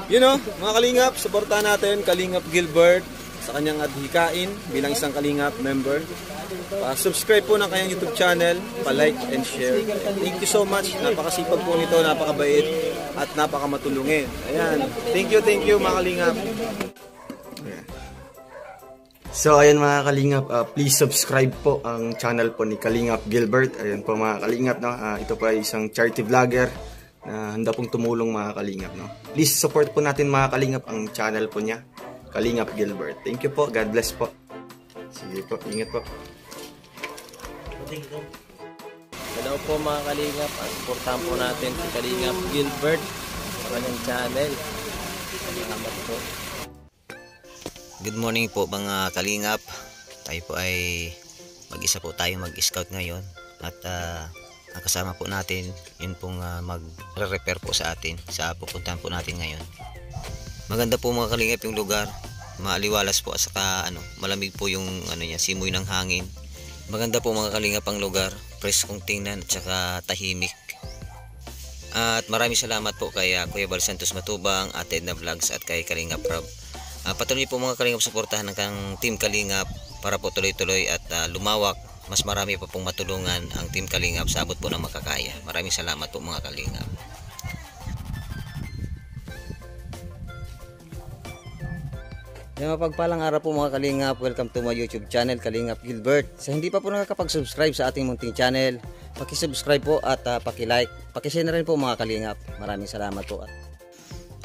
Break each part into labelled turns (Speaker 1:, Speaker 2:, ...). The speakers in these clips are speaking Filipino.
Speaker 1: You know, mga kalingap, suportahan natin Kalingap Gilbert sa kanyang adhikain bilang isang Kalingap member. Subscribe po ng kanyang YouTube channel, pa-like and share. Thank you so much. Napakasipag po nito, napakabait at napakamatulungin. Ayan. Thank you mga Kalingap.
Speaker 2: So ayan mga Kalingap, please subscribe po ang channel po ni Kalingap Gilbert. Ayan po mga Kalingap, no? Ito po ay isang charity vlogger na handa pong tumulong mga Kalingap, no? Please support po natin mga Kalingap ang channel po niya, Kalingap Gilbert. Thank you po, God bless po. Sige po, ingat po.
Speaker 3: Hello po mga Kalingap, supportahan po natin si Kalingap Gilbert sa kanyang channel. Salamat po.
Speaker 4: Good morning po mga Kalingap. Tayo po ay mag-isa po tayo mag-scout ngayon. At ang kasama po natin, yun pong mag-repair po sa atin, sa pupuntahan po natin ngayon. Maganda po mga Kalingap yung lugar. Maaliwalas po at saka malamig po yung niya, simoy ng hangin. Maganda po mga Kalingap ang lugar. Preskong tingnan at saka tahimik. At maraming salamat po kay Kuya Bal Santos Matubang, Ate Edna Vlogs at kay Kalingap Rob. Patuloy po mga Kalingap suportahan ng Team Kalingap para po tuloy-tuloy at lumawak. Mas marami pa pong matulungan ang Team Kalingap sa abot po ng makakaya. Maraming salamat po mga Kalingap.
Speaker 5: Mapagpalang araw po mga Kalingap. Welcome to my YouTube channel, Kalingap Gilbert. Sa hindi pa po nakakapag-subscribe sa ating munting channel, paki-subscribe po at paki-like. Paki-share na rin po mga Kalingap. Maraming salamat po.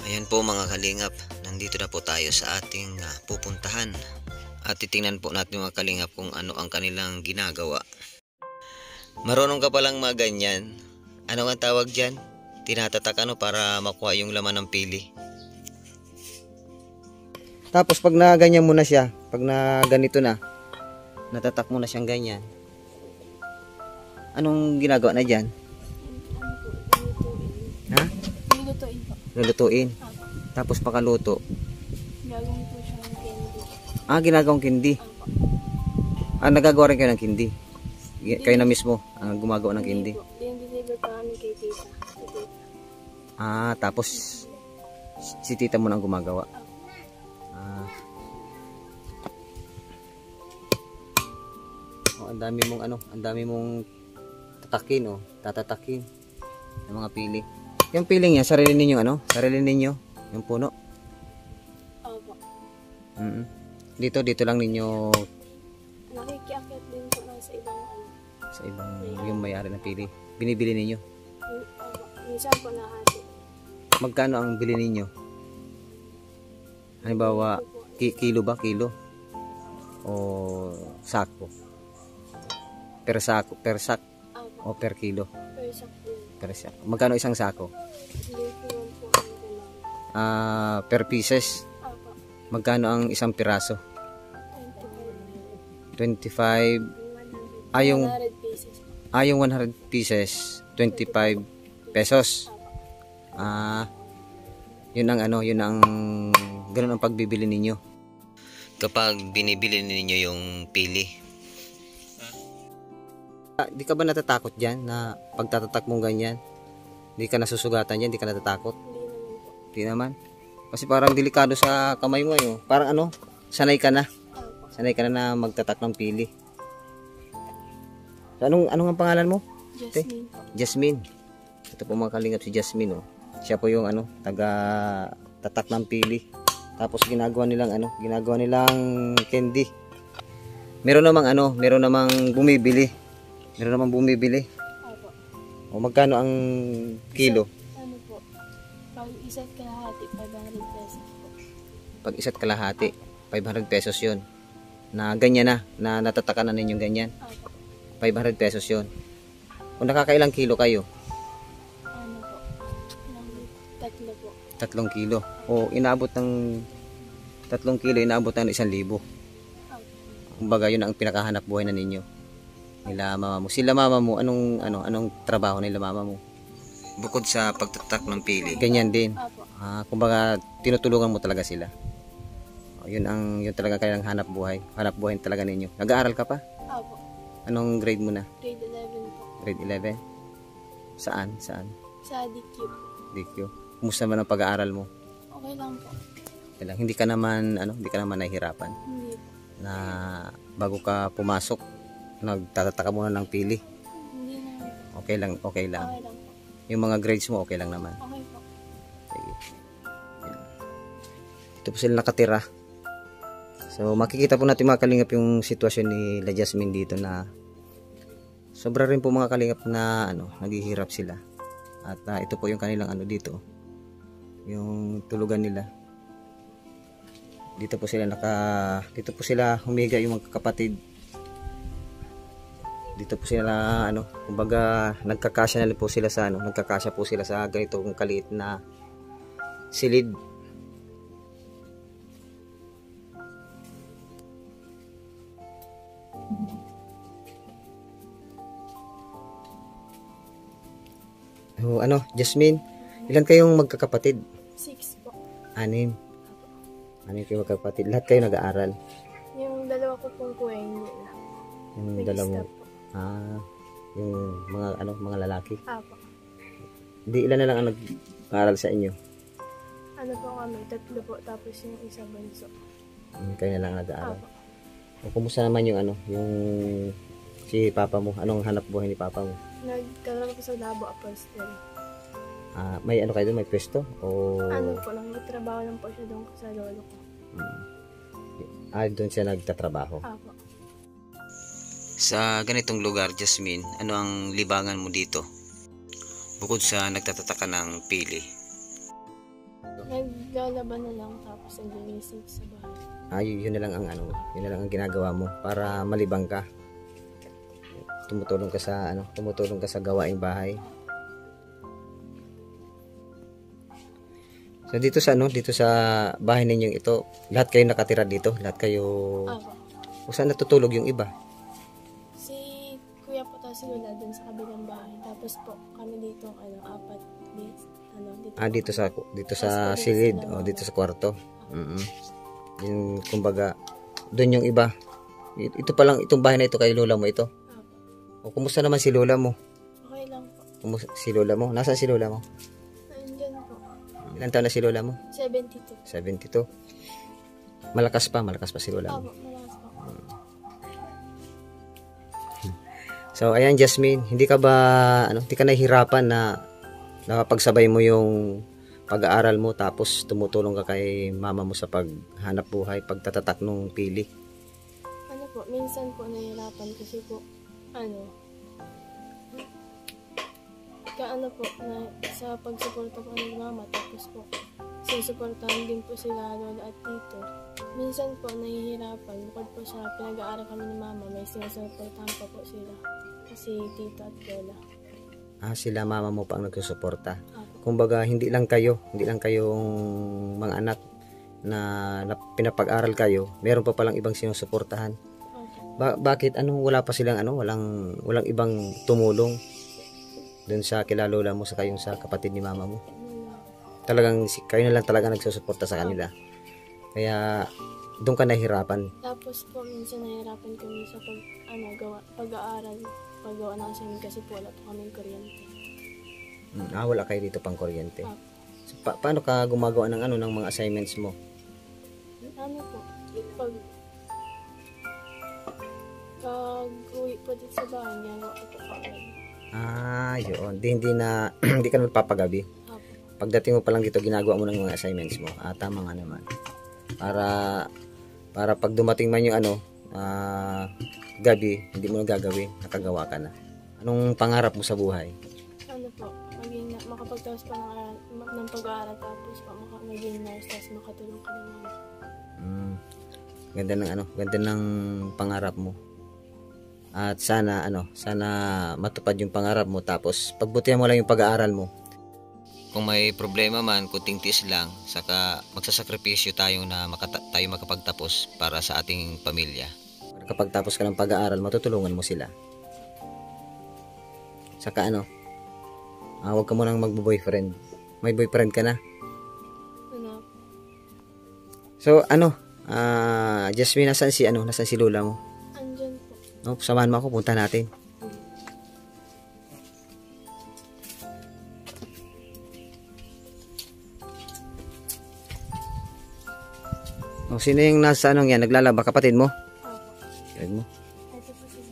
Speaker 4: Ayan po mga Kalingap, nandito na po tayo sa ating pupuntahan. At titingnan po natin mga Kalingap kung ano ang kanilang ginagawa. Marunong ka palang mga ganyan. Ano ang tawag dyan? Tinatatak para makuha yung laman ng pili.
Speaker 5: Tapos pag na ganyan mo na siya, pag na ganito na, natatak mo na siyang ganyan. Anong ginagawa na dyan? Ha?
Speaker 6: Lulutuin po.
Speaker 5: Lulutuin. Tapos pakaluto.
Speaker 6: Gagawin po siya ng candy.
Speaker 5: Ginagawang candy. Nagagawa rin kayo ng candy. Kayo na mismo ang gumagawa ng candy.
Speaker 6: Dinideliver pa namin kay tita.
Speaker 5: Tapos si tita mo nang gumagawa. Ang dami mong tatakin, tatatakin ng mga pili. Yung piling niya, sarili ninyo sarili ninyo, yung puno.
Speaker 6: Opo.
Speaker 5: Dito lang ninyo
Speaker 6: Nakikiakit din po na sa ibang
Speaker 5: yung may-ari ng pili. Binibili ninyo.
Speaker 6: Minsan po nahati.
Speaker 5: Magkano ang bili ninyo? Halimbawa, kilo ba? Kilo? O sako? Per sak o per kilo? Per sak. Magkano isang sako? Per pieces? Magkano ang isang piraso? 25. Yung 100 pieces, 25 pesos. Yun ang ganun ang pagbibili ninyo.
Speaker 4: Kapag binibili ninyo yung pili,
Speaker 5: di ka ba natatakot dyan na pagtatatak mong ganyan? Di ka nasusugatan dyan? Di ka natatakot? Di naman. Kasi parang delikado sa kamay mo yun. Parang sanay ka na. Sanay ka na magtatak ng pili. So, anong ang pangalan mo?
Speaker 6: Jasmine.
Speaker 5: Jasmine. Ito po mga Kalingap si Jasmine. Siya po yung taga tatak ng pili. Tapos ginagawa nilang candy. Meron namang bumibili. O magkano ang kilo?
Speaker 6: Po? Pag isa't kalahati, 500 pesos po.
Speaker 5: Pag isa't kalahati, 500 pesos yun. Na ganyan na natatakan na ninyong ganyan. 500 pesos yun. Kung nakakailang kilo kayo?
Speaker 6: Tatlo po.
Speaker 5: 3 kilo. O inaabot ng 3 kilo, inaabot ng 1,000. Kumbaga yun ang pinakahanap buhay na ninyo. Nila mama mo. Sila mama mo, anong trabaho nila mama mo?
Speaker 4: bukod sa pagtatak ng pili,
Speaker 5: Ganyan din. Kumbaga tinutulungan mo talaga sila. Yun talaga kailang hanap buhay. Hanap buhay talaga ninyo. Nag-aaral ka pa?
Speaker 6: Opo.
Speaker 5: Anong grade mo na?
Speaker 6: Grade 11 po.
Speaker 5: Grade 11? Saan?
Speaker 6: Sa DQ po.
Speaker 5: DQ. Kumusta man ang pag-aaral mo?
Speaker 6: Okay lang po.
Speaker 5: Okay lang. Hindi ka naman nahihirapan
Speaker 6: Hindi po.
Speaker 5: na bago ka pumasok, nagtataka muna ng pili.
Speaker 6: Hindi naman po.
Speaker 5: Okay lang.
Speaker 6: Okay lang po.
Speaker 5: Yung mga grades mo, okay lang naman.
Speaker 6: Okay po.
Speaker 5: Sige. Yan. Ito po sila nakatira. So, makikita po natin mga kalingap yung sitwasyon ni La Jasmine dito na sobra rin po mga kalingap na naghihirap sila. At ito po yung kanilang dito. Yung tulugan nila. Dito po sila humiga yung mga kapatid. Dito po sila kumbaga nagkakasya na po sila sa nagkakasya po sila sa ganitong kaliit na silid. So, Jasmine, ilan kayong magkakapatid?
Speaker 6: 6 po.
Speaker 5: 6 kayo magkakapatid. Lahat kayo nag-aaral.
Speaker 6: Yung dalawa ko pong kuya, hindi na.
Speaker 5: Yung
Speaker 6: Nag-stop po.
Speaker 5: yung mga lalaki.
Speaker 6: Apo.
Speaker 5: Hindi, ilan na lang ang nag-aaral sa inyo?
Speaker 6: Ano po kami? 3 po. Tapos yung isa bunso.
Speaker 5: Kayo na lang nag-aaral.
Speaker 6: Apo.
Speaker 5: O, kumusta naman yung si papa mo? Anong hanap buhay ni papa mo?
Speaker 6: Nagkaroon po sa Labo Apostle.
Speaker 5: May kayo doon? May pwesto? O
Speaker 6: Ano po lang, nagtrabaho lang po siya doon sa lolo ko.
Speaker 5: doon siya nagtatrabaho?
Speaker 6: Apo.
Speaker 4: Sa ganitong lugar, Jasmine, ano ang libangan mo dito? Bukod sa nagtatataka ng pili.
Speaker 6: Naglalaban na lang tapos naglilisig sa bahay.
Speaker 5: Yun na lang ang ginagawa mo para malibang ka. Tumutulong ka sa gawaing bahay. So dito sa bahay ninyong ito, lahat kayo nakatira dito, lahat kayo.
Speaker 6: Apo.
Speaker 5: O saan natutulog yung iba?
Speaker 6: Si kuya po tapos si Lola dun sa kabilang bahay. Tapos po kami dito, 4 dito.
Speaker 5: Dito sa silid o dito sa kwarto. Yung kumbaga doon yung iba. Ito pa lang itong bahay na ito kay lola mo ito.
Speaker 6: Apo.
Speaker 5: O kumusta naman si lola mo?
Speaker 6: Okay lang po.
Speaker 5: Kumusta si lola mo? Nasaan si lola mo?
Speaker 6: Nandyan po.
Speaker 5: Ilan taon na si lola mo?
Speaker 6: 72.
Speaker 5: 72. Malakas pa si lola mo.
Speaker 6: Apo, malakas po.
Speaker 5: So ayan Jasmine, hindi ka nahihirapan na nakapagsabay mo yung pag-aaral mo tapos tumutulong ka kay mama mo sa paghanap buhay, pagtatatak ng pili?
Speaker 6: Ano po, minsan po nahihirapan kasi po, sa pagsuporta po ng mama, tapos po, sinusuportahan din po sila lola at tito. Minsan po nahihirapan, bukod po sa pinag-aaral kami ni mama, may sinusuportahan pa po sila, kasi tito at lola.
Speaker 5: Sila mama mo pa ang nagsusuporta.
Speaker 6: Apo.
Speaker 5: Kumbaga hindi lang kayong mga anak na pinapag-aral kayo, meron pa palang ibang sinusuportahan.
Speaker 6: Apo.
Speaker 5: Bakit wala pa silang walang ibang tumulong doon sa kilalola mo sa kayong sa kapatid ni mama mo? Talagang kayo na lang talaga nagsusuporta sa kanila. Kaya doon ka nahihirapan.
Speaker 6: Tapos po minsan nahihirapan kami sa pag-aaral, paggawa ng assignment kasi po wala po kaming kuryente.
Speaker 5: Wala kayo dito pang kuryente.
Speaker 6: Apo.
Speaker 5: So, paano ka gumagawa ng ng mga assignments mo?
Speaker 6: Po, pag uwi po dito sa bahay, ginagawa ko po kagad.
Speaker 5: Yun. Hindi ka nagpapagabi.
Speaker 6: Apo.
Speaker 5: Pagdating mo pa lang dito, ginagawa mo ng mga assignments mo. Tama nga naman. Para pag dumating man yung gabi, hindi mo nagagawin, nakagawa ka na. Anong pangarap mo sa buhay?
Speaker 6: Makapagtapos pa ng pag-aaral, tapos maging nurse, tapos makatulong ka ng mama.
Speaker 5: Ganda ng pangarap mo. At sana matupad yung pangarap mo, tapos pagbutihan mo lang yung pag-aaral mo.
Speaker 4: Kung may problema man, kunting tiis lang, saka magsasakripisyo tayo na tayo makapagtapos para sa ating pamilya.
Speaker 5: Kapag tapos ka ng pag-aaral, matutulungan mo sila. Saka huwag ka munang mag-boyfriend. May boyfriend ka na? So Jasmine, nasaan si lola mo?
Speaker 6: Andyan po.
Speaker 5: Samahan mo ako, punta natin. O, sino yung nasa anong yan? Naglalaba? Kapatid mo? Kapatid mo?
Speaker 6: Ito po sila.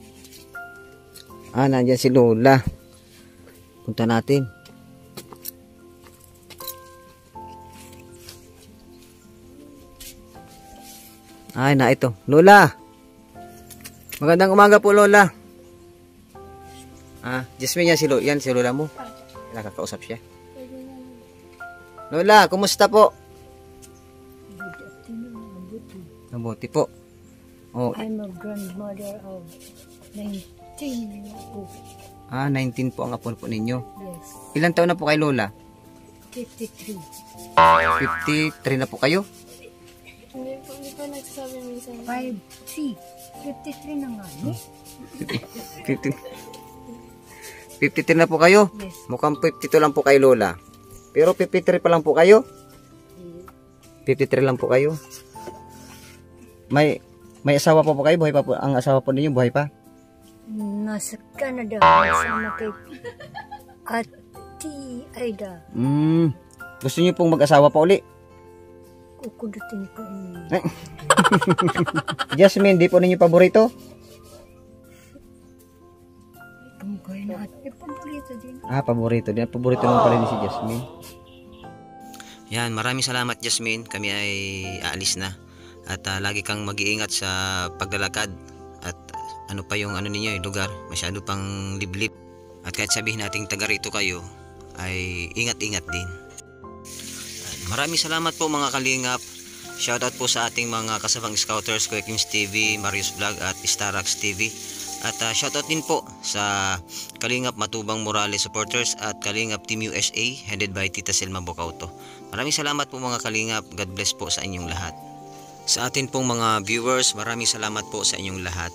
Speaker 5: Ah, nandyan si Lola. Punta natin. Ay, na ito. Lola! Magandang umaga po, Lola. Ah, Jasmine, yan si Lola mo. Nakakausap siya.
Speaker 6: Pwede na.
Speaker 5: Lola, kumusta po? Mabuti po. Oh,
Speaker 7: I'm a grandmother of 19 po.
Speaker 5: 19 po ang apo po ninyo.
Speaker 7: Yes,
Speaker 5: Ilang taon na po kay Lola?
Speaker 7: 53.
Speaker 5: 53 na po kayo?
Speaker 6: Hindi po nagsasabi minsan.
Speaker 7: 53 na nga, eh?
Speaker 5: 53 na po kayo?
Speaker 7: Yes.
Speaker 5: Mukhang 52 lang po kay Lola. Pero 53 pa lang po kayo? 53 lang po kayo. May asawa pa po kayo? Buhay pa po? Ang asawa po ninyo, buhay pa?
Speaker 7: Nasa Canada, kasama kay Ate Aida.
Speaker 5: Gusto niyo pong mag-asawa pa uli?
Speaker 7: Kukudutin ko ini.
Speaker 5: Jasmine, di po ninyo paborito?
Speaker 7: Tungkoy na at paborito din.
Speaker 5: Paborito din. Paborito naman pala ni si Jasmine.
Speaker 4: Yan, maraming salamat Jasmine. Kami ay aalis na. At lagi kang mag-iingat sa paglalakad. At ano pa yung ninyo yung lugar. Masyado pang liblib. At kahit sabihin nating taga rito kayo, ay ingat-ingat din. Maraming salamat po mga kalingap. Shoutout po sa ating mga kasabang scouters, Kuya Kings TV, Marius Vlog at Starax TV. At shoutout din po sa Kalingap Matubang Morales supporters at Kalingap Team USA headed by Tita Selma Bocauto. Maraming salamat po mga kalingap. God bless po sa inyong lahat. Sa atin pong mga viewers, maraming salamat po sa inyong lahat.